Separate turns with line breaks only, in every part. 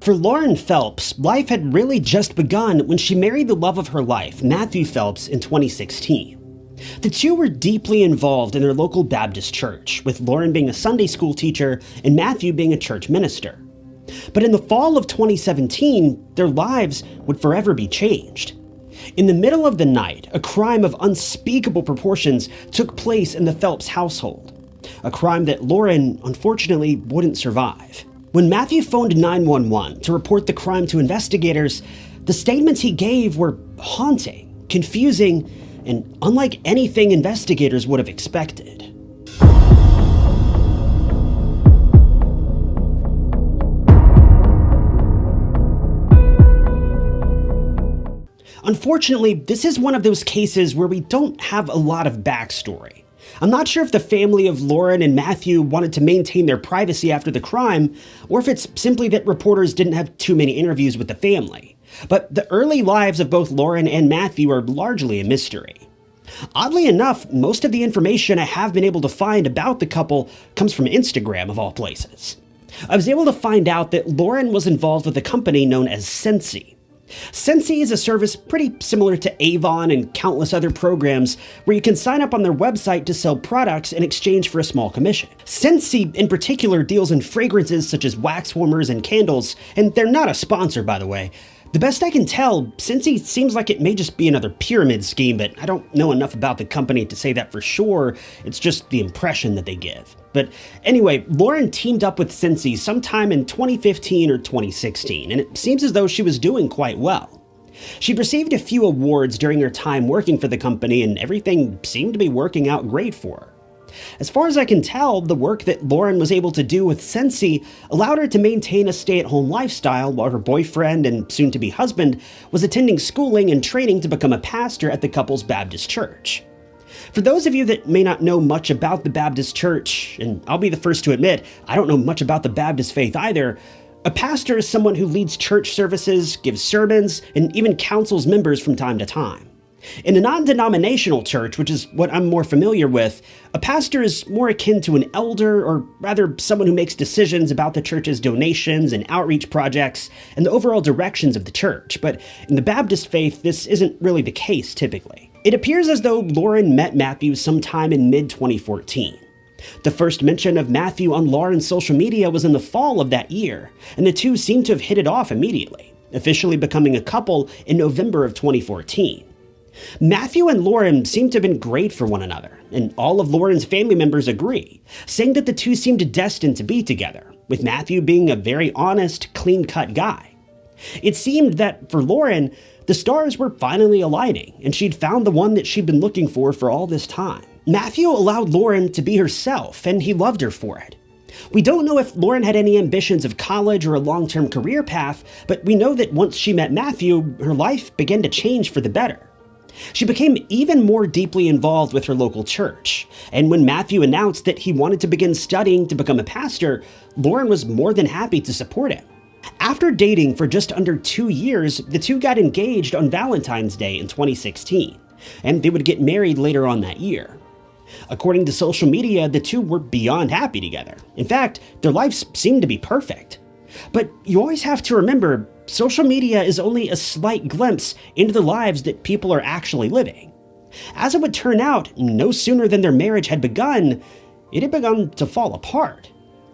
For Lauren Phelps, life had really just begun when she married the love of her life, Matthew Phelps, in 2016. The two were deeply involved in their local Baptist church, with Lauren being a Sunday school teacher and Matthew being a church minister. But in the fall of 2017, their lives would forever be changed. In the middle of the night, a crime of unspeakable proportions took place in the Phelps household, a crime that Lauren, unfortunately, wouldn't survive. When Matthew phoned 911 to report the crime to investigators, the statements he gave were haunting, confusing, and unlike anything investigators would have expected. Unfortunately, this is one of those cases where we don't have a lot of backstory. I'm not sure if the family of Lauren and Matthew wanted to maintain their privacy after the crime, or if it's simply that reporters didn't have too many interviews with the family. But the early lives of both Lauren and Matthew are largely a mystery. Oddly enough, most of the information I have been able to find about the couple comes from Instagram, of all places. I was able to find out that Lauren was involved with a company known as Scentsy. Scentsy is a service pretty similar to Avon and countless other programs where you can sign up on their website to sell products in exchange for a small commission. Scentsy in particular deals in fragrances such as wax warmers and candles, and they're not a sponsor, by the way. The best I can tell, Scentsy seems like it may just be another pyramid scheme, but I don't know enough about the company to say that for sure. It's just the impression that they give. But anyway, Lauren teamed up with Scentsy sometime in 2015 or 2016, and it seems as though she was doing quite well. She'd received a few awards during her time working for the company, and everything seemed to be working out great for her. As far as I can tell, the work that Lauren was able to do with Scentsy allowed her to maintain a stay-at-home lifestyle while her boyfriend and soon-to-be husband was attending schooling and training to become a pastor at the couple's Baptist church. For those of you that may not know much about the Baptist church, and I'll be the first to admit, I don't know much about the Baptist faith either, a pastor is someone who leads church services, gives sermons, and even counsels members from time to time. In a non-denominational church, which is what I'm more familiar with, a pastor is more akin to an elder, or rather someone who makes decisions about the church's donations and outreach projects and the overall directions of the church. But in the Baptist faith, this isn't really the case typically. It appears as though Lauren met Matthew sometime in mid-2014. The first mention of Matthew on Lauren's social media was in the fall of that year, and the two seemed to have hit it off immediately, officially becoming a couple in November of 2014. Matthew and Lauren seemed to have been great for one another, and all of Lauren's family members agree, saying that the two seemed destined to be together, with Matthew being a very honest, clean-cut guy. It seemed that, for Lauren, the stars were finally aligning, and she'd found the one that she'd been looking for all this time. Matthew allowed Lauren to be herself, and he loved her for it. We don't know if Lauren had any ambitions of college or a long-term career path, but we know that once she met Matthew, her life began to change for the better. She became even more deeply involved with her local church, and when Matthew announced that he wanted to begin studying to become a pastor, Lauren was more than happy to support him. After dating for just under 2 years, the two got engaged on Valentine's Day in 2016, and they would get married later on that year. According to social media, the two were beyond happy together. In fact, their lives seemed to be perfect. But you always have to remember, social media is only a slight glimpse into the lives that people are actually living. As it would turn out, no sooner than their marriage had begun, it had begun to fall apart.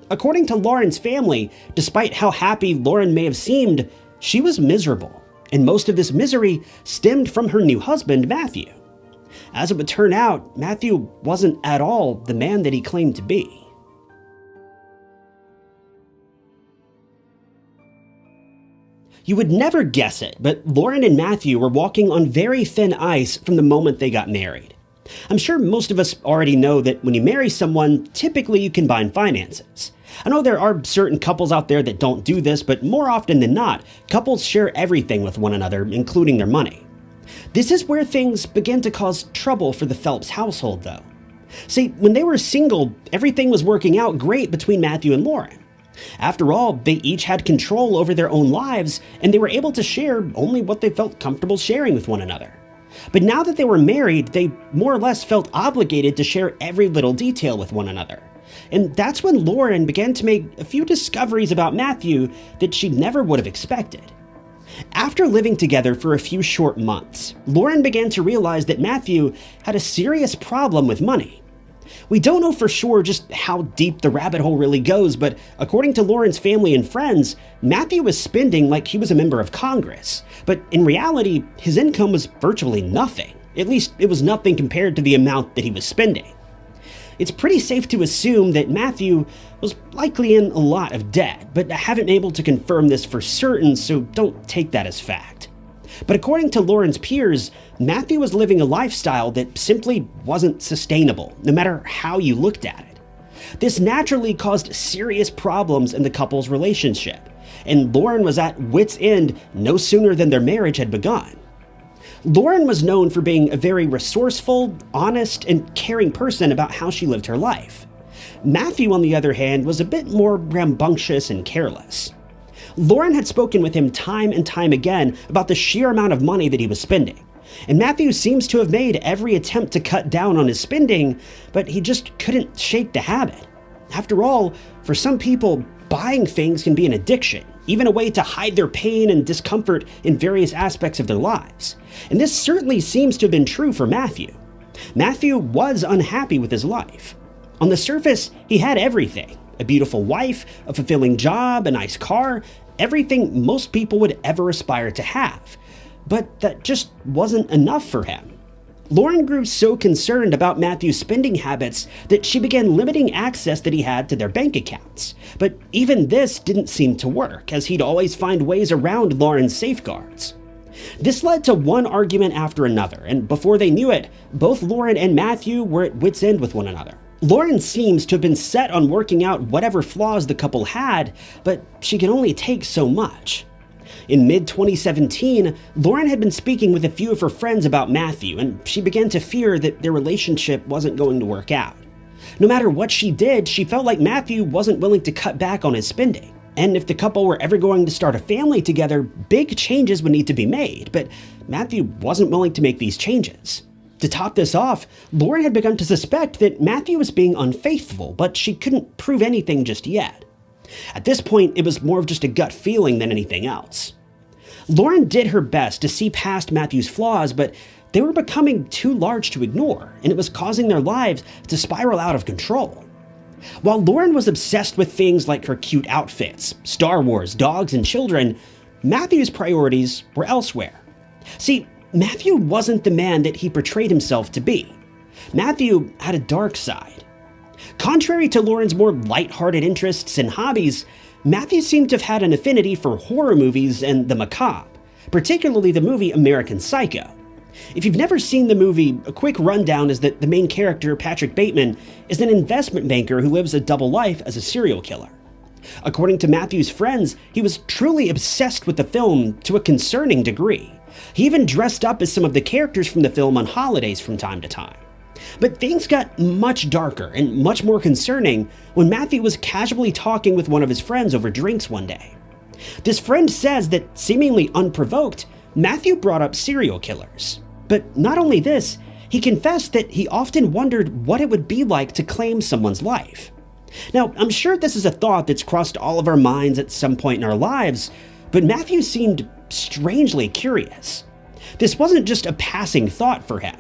According to Lauren's family, despite how happy Lauren may have seemed, she was miserable, and most of this misery stemmed from her new husband, Matthew. As it would turn out, Matthew wasn't at all the man that he claimed to be. You would never guess it, but Lauren and Matthew were walking on very thin ice from the moment they got married. I'm sure most of us already know that when you marry someone, typically you combine finances. I know there are certain couples out there that don't do this, but more often than not, couples share everything with one another, including their money. This is where things began to cause trouble for the Phelps household, though. See, when they were single, everything was working out great between Matthew and Lauren. After all, they each had control over their own lives, and they were able to share only what they felt comfortable sharing with one another. But now that they were married, they more or less felt obligated to share every little detail with one another. And that's when Lauren began to make a few discoveries about Matthew that she never would have expected. After living together for a few short months, Lauren began to realize that Matthew had a serious problem with money. We don't know for sure just how deep the rabbit hole really goes, but according to Lauren's family and friends, Matthew was spending like he was a member of Congress. But in reality, his income was virtually nothing. At least it was nothing compared to the amount that he was spending. It's pretty safe to assume that Matthew was likely in a lot of debt, but I haven't been able to confirm this for certain, so don't take that as fact. But according to Lauren's peers, Matthew was living a lifestyle that simply wasn't sustainable, no matter how you looked at it. This naturally caused serious problems in the couple's relationship, and Lauren was at wit's end no sooner than their marriage had begun. Lauren was known for being a very resourceful, honest, and caring person about how she lived her life. Matthew, on the other hand, was a bit more rambunctious and careless. Lauren had spoken with him time and time again about the sheer amount of money that he was spending, and Matthew seems to have made every attempt to cut down on his spending, but he just couldn't shake the habit. After all, for some people, buying things can be an addiction, even a way to hide their pain and discomfort in various aspects of their lives. And this certainly seems to have been true for Matthew. Matthew was unhappy with his life. On the surface, he had everything: a beautiful wife, a fulfilling job, a nice car, everything most people would ever aspire to have. But that just wasn't enough for him. Lauren grew so concerned about Matthew's spending habits that she began limiting access that he had to their bank accounts. But even this didn't seem to work, as he'd always find ways around Lauren's safeguards. This led to one argument after another, and before they knew it, both Lauren and Matthew were at wit's end with one another. Lauren seems to have been set on working out whatever flaws the couple had, but she could only take so much. In mid-2017, Lauren had been speaking with a few of her friends about Matthew, and she began to fear that their relationship wasn't going to work out. No matter what she did, she felt like Matthew wasn't willing to cut back on his spending. And if the couple were ever going to start a family together, big changes would need to be made, but Matthew wasn't willing to make these changes. To top this off, Lauren had begun to suspect that Matthew was being unfaithful, but she couldn't prove anything just yet. At this point, it was more of just a gut feeling than anything else. Lauren did her best to see past Matthew's flaws, but they were becoming too large to ignore, and it was causing their lives to spiral out of control. While Lauren was obsessed with things like her cute outfits, Star Wars, dogs, and children, Matthew's priorities were elsewhere. See, Matthew wasn't the man that he portrayed himself to be. Matthew had a dark side. Contrary to Lauren's more lighthearted interests and hobbies, Matthew seemed to have had an affinity for horror movies and the macabre, particularly the movie American Psycho. If you've never seen the movie, a quick rundown is that the main character, Patrick Bateman, is an investment banker who lives a double life as a serial killer. According to Matthew's friends, he was truly obsessed with the film to a concerning degree. He even dressed up as some of the characters from the film on holidays from time to time. But things got much darker and much more concerning when Matthew was casually talking with one of his friends over drinks one day. This friend says that, seemingly unprovoked, Matthew brought up serial killers. But not only this, he confessed that he often wondered what it would be like to claim someone's life. Now, I'm sure this is a thought that's crossed all of our minds at some point in our lives, but Matthew seemed strangely curious. This wasn't just a passing thought for him.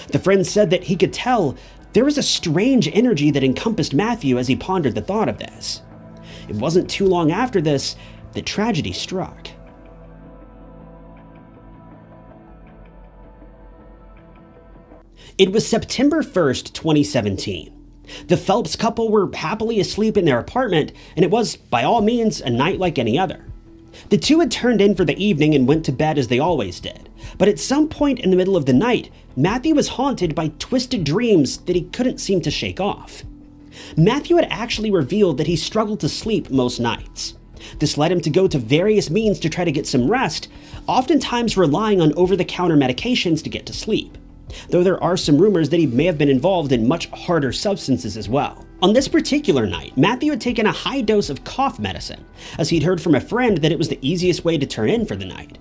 The friend said that he could tell there was a strange energy that encompassed Matthew as he pondered the thought of this. It wasn't too long after this that tragedy struck. It was September 1st, 2017. The Phelps couple were happily asleep in their apartment, and it was, by all means, a night like any other. The two had turned in for the evening and went to bed as they always did, but at some point in the middle of the night, Matthew was haunted by twisted dreams that he couldn't seem to shake off. Matthew had actually revealed that he struggled to sleep most nights. This led him to go to various means to try to get some rest, oftentimes relying on over-the-counter medications to get to sleep, though there are some rumors that he may have been involved in much harder substances as well. On this particular night, Matthew had taken a high dose of cough medicine, as he'd heard from a friend that it was the easiest way to turn in for the night.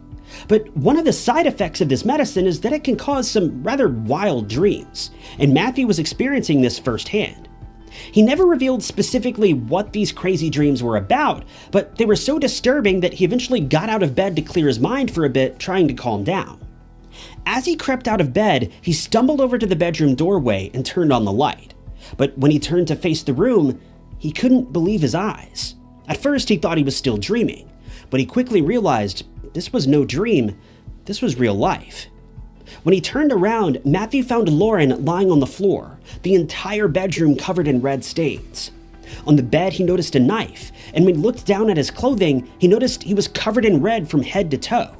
But one of the side effects of this medicine is that it can cause some rather wild dreams, and Matthew was experiencing this firsthand. He never revealed specifically what these crazy dreams were about, but they were so disturbing that he eventually got out of bed to clear his mind for a bit, trying to calm down. As he crept out of bed, he stumbled over to the bedroom doorway and turned on the light. But when he turned to face the room, he couldn't believe his eyes. At first, he thought he was still dreaming, but he quickly realized this was no dream, this was real life. When he turned around, Matthew found Lauren lying on the floor, the entire bedroom covered in red stains. On the bed, he noticed a knife, and when he looked down at his clothing, he noticed he was covered in red from head to toe.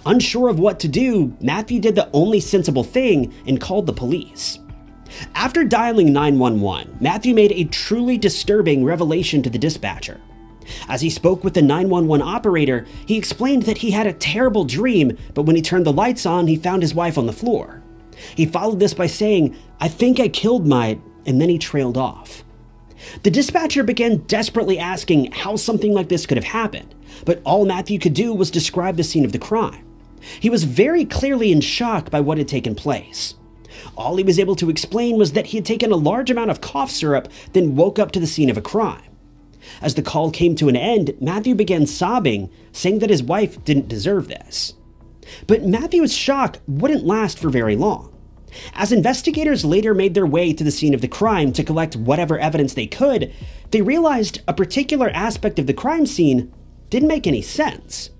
Unsure of what to do, Matthew did the only sensible thing and called the police. After dialing 911, Matthew made a truly disturbing revelation to the dispatcher. As he spoke with the 911 operator, he explained that he had a terrible dream, but when he turned the lights on, he found his wife on the floor. He followed this by saying, "I think I killed my," and then he trailed off. The dispatcher began desperately asking how something like this could have happened, but all Matthew could do was describe the scene of the crime. He was very clearly in shock by what had taken place. All he was able to explain was that he had taken a large amount of cough syrup, then woke up to the scene of a crime. As the call came to an end, Matthew began sobbing, saying that his wife didn't deserve this. But Matthew's shock wouldn't last for very long. As investigators later made their way to the scene of the crime to collect whatever evidence they could, they realized a particular aspect of the crime scene didn't make any sense.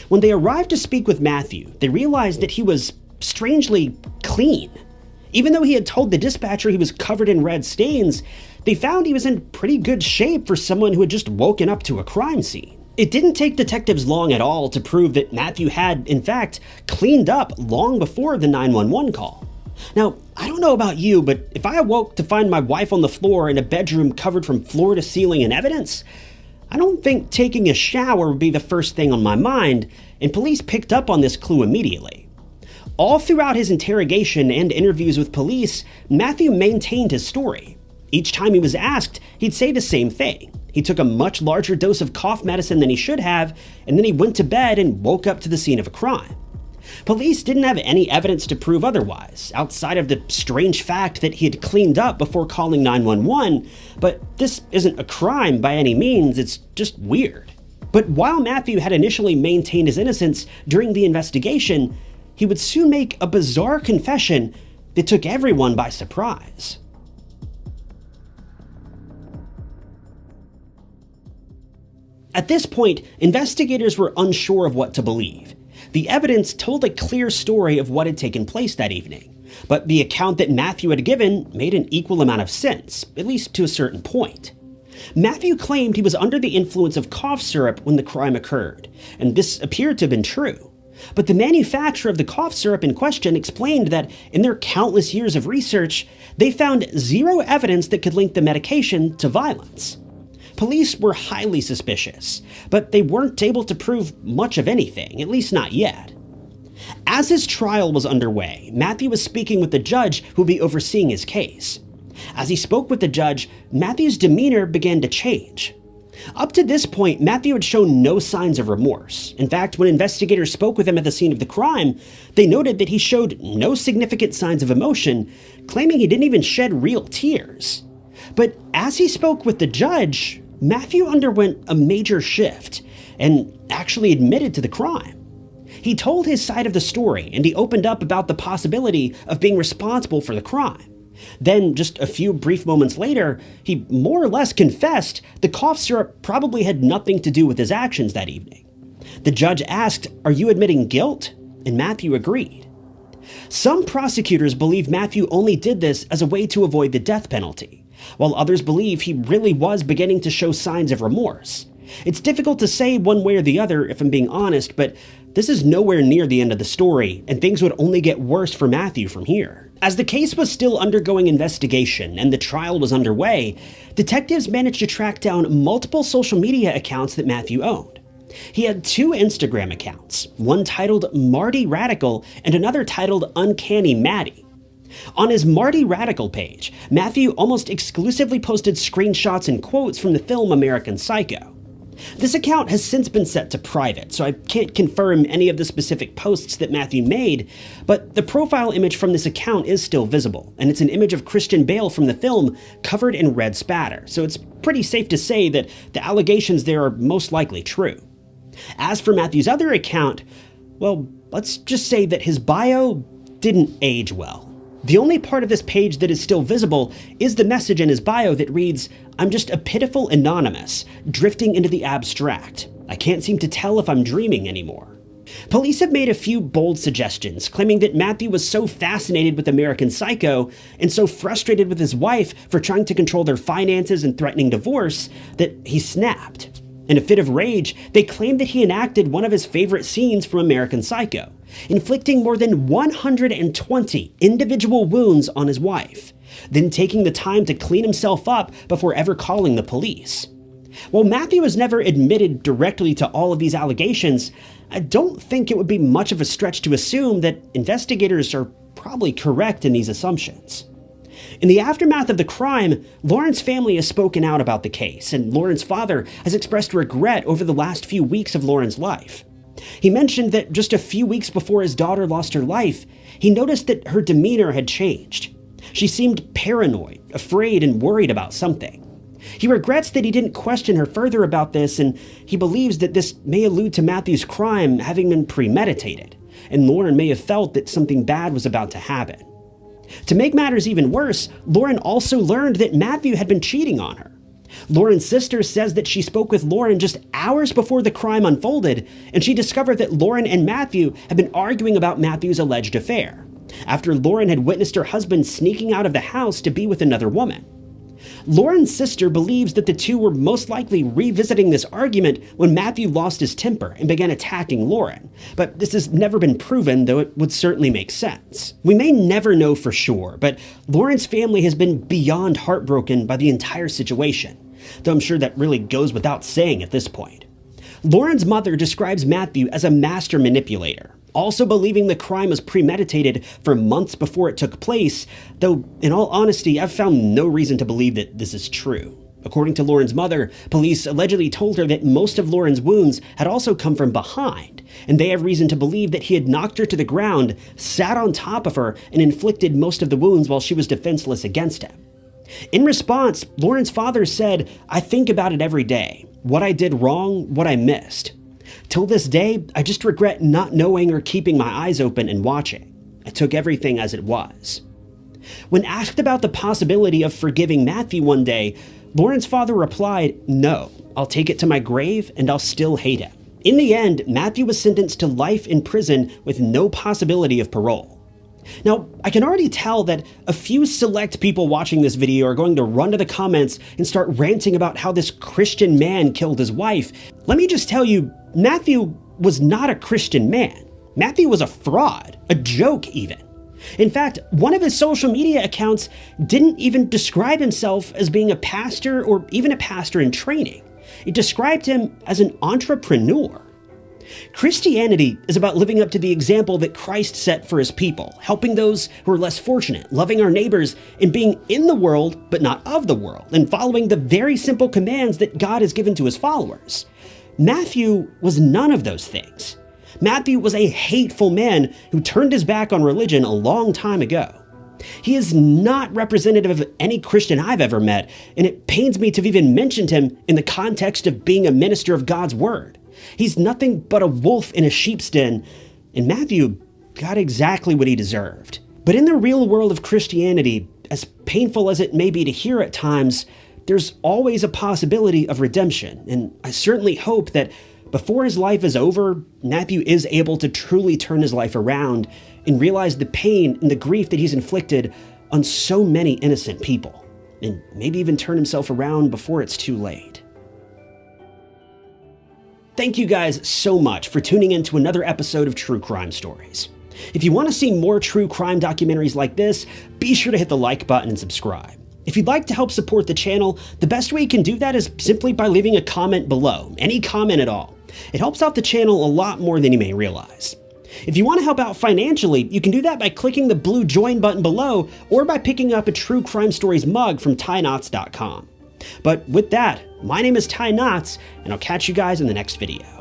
When they arrived to speak with Matthew, they realized that he was strangely clean. Even though he had told the dispatcher he was covered in red stains, they found he was in pretty good shape for someone who had just woken up to a crime scene. It didn't take detectives long at all to prove that Matthew had, in fact, cleaned up long before the 911 call. Now, I don't know about you, but if I awoke to find my wife on the floor in a bedroom covered from floor to ceiling in evidence, I don't think taking a shower would be the first thing on my mind, and police picked up on this clue immediately. All throughout his interrogation and interviews with police, Matthew maintained his story. Each time he was asked, he'd say the same thing. He took a much larger dose of cough medicine than he should have, and then he went to bed and woke up to the scene of a crime. Police didn't have any evidence to prove otherwise, outside of the strange fact that he had cleaned up before calling 911, but this isn't a crime by any means, it's just weird. But while Matthew had initially maintained his innocence during the investigation, he would soon make a bizarre confession that took everyone by surprise. At this point, investigators were unsure of what to believe. The evidence told a clear story of what had taken place that evening, but the account that Matthew had given made an equal amount of sense, at least to a certain point. Matthew claimed he was under the influence of cough syrup when the crime occurred, and this appeared to have been true. But the manufacturer of the cough syrup in question explained that in their countless years of research, they found zero evidence that could link the medication to violence. Police were highly suspicious, but they weren't able to prove much of anything, at least not yet. As his trial was underway, Matthew was speaking with the judge who would be overseeing his case. As he spoke with the judge, Matthew's demeanor began to change. Up to this point, Matthew had shown no signs of remorse. In fact, when investigators spoke with him at the scene of the crime, they noted that he showed no significant signs of emotion, claiming he didn't even shed real tears. But as he spoke with the judge, Matthew underwent a major shift and actually admitted to the crime. He told his side of the story, and he opened up about the possibility of being responsible for the crime. Then, just a few brief moments later, he more or less confessed the cough syrup probably had nothing to do with his actions that evening. The judge asked, "Are you admitting guilt?" And Matthew agreed. Some prosecutors believe Matthew only did this as a way to avoid the death penalty, while others believe he really was beginning to show signs of remorse. It's difficult to say one way or the other, if I'm being honest, but this is nowhere near the end of the story, and things would only get worse for Matthew from here. As the case was still undergoing investigation and the trial was underway, detectives managed to track down multiple social media accounts that Matthew owned. He had 2 Instagram accounts, one titled Marty Radical and another titled Uncanny Maddie. On his Marty Radical page, Matthew almost exclusively posted screenshots and quotes from the film American Psycho. This account has since been set to private, so I can't confirm any of the specific posts that Matthew made, but the profile image from this account is still visible, and it's an image of Christian Bale from the film covered in red spatter, so it's pretty safe to say that the allegations there are most likely true. As for Matthew's other account, well, let's just say that his bio didn't age well. The only part of this page that is still visible is the message in his bio that reads, "I'm just a pitiful anonymous, drifting into the abstract. I can't seem to tell if I'm dreaming anymore." Police have made a few bold suggestions, claiming that Matthew was so fascinated with American Psycho and so frustrated with his wife for trying to control their finances and threatening divorce that he snapped. In a fit of rage, they claimed that he enacted one of his favorite scenes from American Psycho, inflicting more than 120 individual wounds on his wife, then taking the time to clean himself up before ever calling the police. While Matthew has never admitted directly to all of these allegations, I don't think it would be much of a stretch to assume that investigators are probably correct in these assumptions. In the aftermath of the crime, Lauren's family has spoken out about the case, and Lauren's father has expressed regret over the last few weeks of Lauren's life. He mentioned that just a few weeks before his daughter lost her life, he noticed that her demeanor had changed. She seemed paranoid, afraid, and worried about something. He regrets that he didn't question her further about this, and he believes that this may allude to Matthew's crime having been premeditated, and Lauren may have felt that something bad was about to happen. To make matters even worse, Lauren also learned that Matthew had been cheating on her. Lauren's sister says that she spoke with Lauren just hours before the crime unfolded, and she discovered that Lauren and Matthew had been arguing about Matthew's alleged affair, after Lauren had witnessed her husband sneaking out of the house to be with another woman. Lauren's sister believes that the two were most likely revisiting this argument when Matthew lost his temper and began attacking Lauren, but this has never been proven, though it would certainly make sense. We may never know for sure, but Lauren's family has been beyond heartbroken by the entire situation, though I'm sure that really goes without saying at this point. Lauren's mother describes Matthew as a master manipulator, also believing the crime was premeditated for months before it took place, though in all honesty, I've found no reason to believe that this is true. According to Lauren's mother, police allegedly told her that most of Lauren's wounds had also come from behind, and they have reason to believe that he had knocked her to the ground, sat on top of her, and inflicted most of the wounds while she was defenseless against him. In response, Lauren's father said, "I think about it every day. What I did wrong, what I missed. Till this day, I just regret not knowing or keeping my eyes open and watching. I took everything as it was." When asked about the possibility of forgiving Matthew one day, Lauren's father replied, "No, I'll take it to my grave and I'll still hate him." In the end, Matthew was sentenced to life in prison with no possibility of parole. Now, I can already tell that a few select people watching this video are going to run to the comments and start ranting about how this Christian man killed his wife. Let me just tell you, Matthew was not a Christian man. Matthew was a fraud, a joke even. In fact, one of his social media accounts didn't even describe himself as being a pastor or even a pastor in training. It described him as an entrepreneur. Christianity is about living up to the example that Christ set for his people, helping those who are less fortunate, loving our neighbors, and being in the world but not of the world, and following the very simple commands that God has given to his followers. Matthew was none of those things. Matthew was a hateful man who turned his back on religion a long time ago. He is not representative of any Christian I've ever met, and it pains me to have even mentioned him in the context of being a minister of God's word. He's nothing but a wolf in a sheep's den, and Matthew got exactly what he deserved. But in the real world of Christianity, as painful as it may be to hear at times, there's always a possibility of redemption, and I certainly hope that before his life is over, Matthew is able to truly turn his life around and realize the pain and the grief that he's inflicted on so many innocent people, and maybe even turn himself around before it's too late. Thank you guys so much for tuning in to another episode of True Crime Stories. If you want to see more true crime documentaries like this, be sure to hit the like button and subscribe. If you'd like to help support the channel, the best way you can do that is simply by leaving a comment below, any comment at all. It helps out the channel a lot more than you may realize. If you want to help out financially, you can do that by clicking the blue join button below or by picking up a True Crime Stories mug from tieknots.com. But with that, my name is Ty Knotts, and I'll catch you guys in the next video.